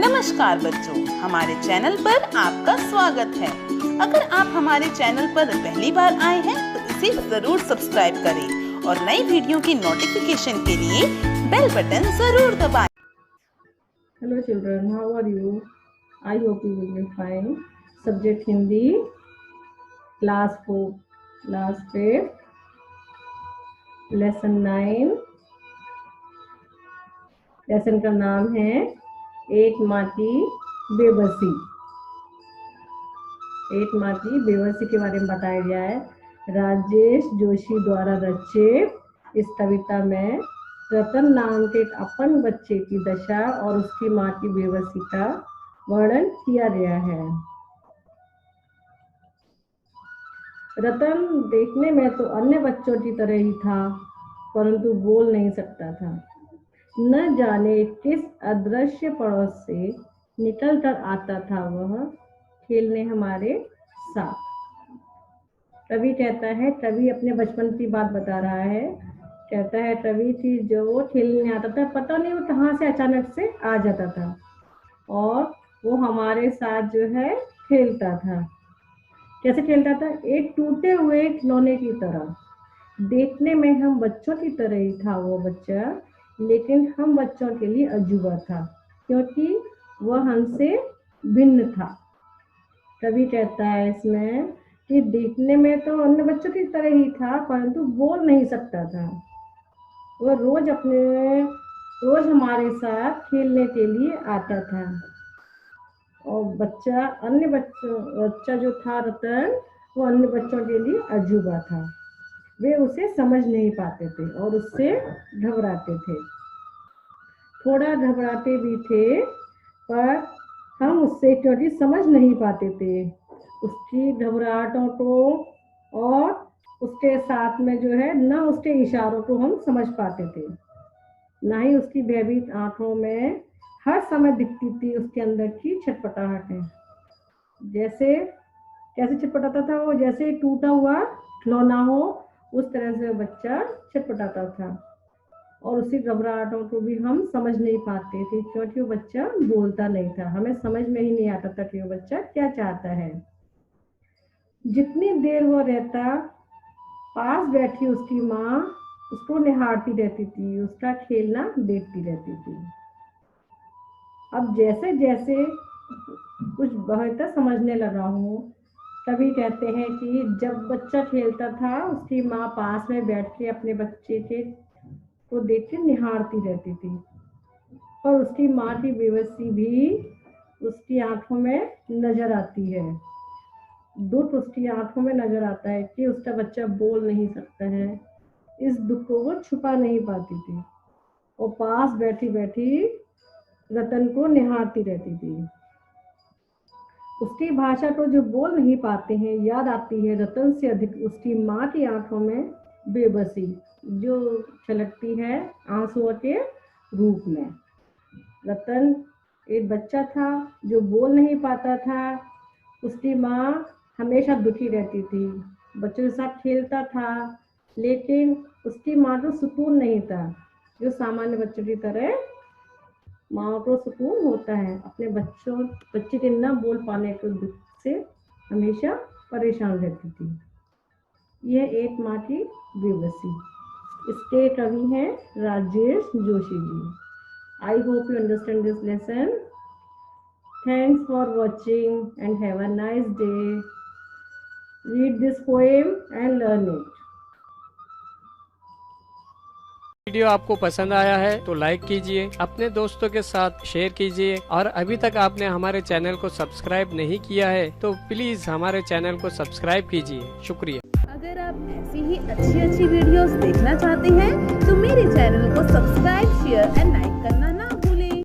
नमस्कार बच्चों, हमारे चैनल पर आपका स्वागत है। अगर आप हमारे चैनल पर पहली बार आए हैं तो इसे जरूर सब्सक्राइब करें और नई वीडियो की नोटिफिकेशन के लिए बेल बटन जरूर दबाएं। Hello children, how are you? I hope you will be fine. Subject Hindi, class 4, class 5, lesson 9. Lesson का नाम है एक माँ की बेबसी। एक माँ की बेबसी के बारे में बताया गया है। राजेश जोशी द्वारा रचित इस कविता में रतन नाम के एक अपंग बच्चे की दशा और उसकी माँ की बेबसी का वर्णन किया गया है। रतन देखने में तो अन्य बच्चों की तरह ही था, परंतु बोल नहीं सकता था। न जाने किस अदृश्य पड़ोस से निकल कर आता था वह खेलने हमारे साथ। कवि कहता है, कवि अपने बचपन की बात बता रहा है। कहता है कवि थी जो वो खेलने आता था, पता नहीं वो कहाँ से अचानक से आ जाता था और वो हमारे साथ जो है खेलता था। कैसे खेलता था? एक टूटे हुए खिलौने की तरह। देखने में हम बच्चों की तरह ही था वो बच्चा, लेकिन हम बच्चों के लिए अजूबा था क्योंकि वह हमसे भिन्न था। कवि कहता है इसमें कि देखने में तो अन्य बच्चों की तरह ही था, परंतु बोल नहीं सकता था। वह रोज हमारे साथ खेलने के लिए आता था और बच्चा जो था रतन, वो अन्य बच्चों के लिए अजूबा था। वे उसे समझ नहीं पाते थे और उससे घबराते थे। थोड़ा घबराते भी थे, पर हम उससे क्योंकि समझ नहीं पाते थे उसकी घबराहटों को और उसके साथ में जो है न उसके इशारों को हम समझ पाते थे, ना ही उसकी भयभीत आंखों में हर समय दिखती थी उसके अंदर की छटपटाहटें। कैसे छटपटाता था वो? जैसे टूटा हुआ खिलौना हो, उस तरह से बच्चा छटपटाता था और उसी घबराहटों को भी हम समझ नहीं पाते थे क्योंकि वो बच्चा बोलता नहीं था। हमें समझ में ही नहीं आता था कि वो बच्चा क्या चाहता है। जितनी देर वो रहता, पास बैठी उसकी माँ उसको निहारती रहती थी, उसका खेलना देखती रहती थी। अब जैसे जैसे कुछ बेहतर समझने लगा हूँ, कवि कहते हैं कि जब बच्चा खेलता था उसकी माँ पास में बैठ के अपने बच्चे के को देख के निहारती रहती थी, पर उसकी माँ की बेबसी भी उसकी आंखों में नजर आती है। दुख उसकी आंखों में नजर आता है कि उसका बच्चा बोल नहीं सकता है। इस दुख को वो छुपा नहीं पाती थी और पास बैठी बैठी रतन को निहारती रहती थी। उसकी भाषा को जो बोल नहीं पाते हैं याद आती है रतन से अधिक उसकी माँ की आंखों में बेबसी जो छलकती है आंसुओं के रूप में। रतन एक बच्चा था जो बोल नहीं पाता था। उसकी माँ हमेशा दुखी रहती थी, बच्चों के साथ खेलता था, लेकिन उसकी माँ को सुकून नहीं था जो सामान्य बच्चों की तरह माँ को सुकून होता है। अपने बच्चे के न बोल पाने के दुख से हमेशा परेशान रहती थी। यह एक माँ की बेबसी। इसके कवि हैं Rajesh Joshi ji. I hope you understand this lesson. Thanks for watching and have a nice day. Read this poem and learn it. Video आपको पसंद आया है तो लाइक कीजिए, अपने दोस्तों के साथ शेयर कीजिए और अभी तक आपने हमारे चैनल को सब्सक्राइब नहीं किया है तो प्लीज हमारे चैनल को सब्सक्राइब कीजिए। शुक्रिया। अगर आप ऐसी ही अच्छी वीडियोस देखना चाहते हैं तो मेरे चैनल को सब्सक्राइब, शेयर एंड लाइक करना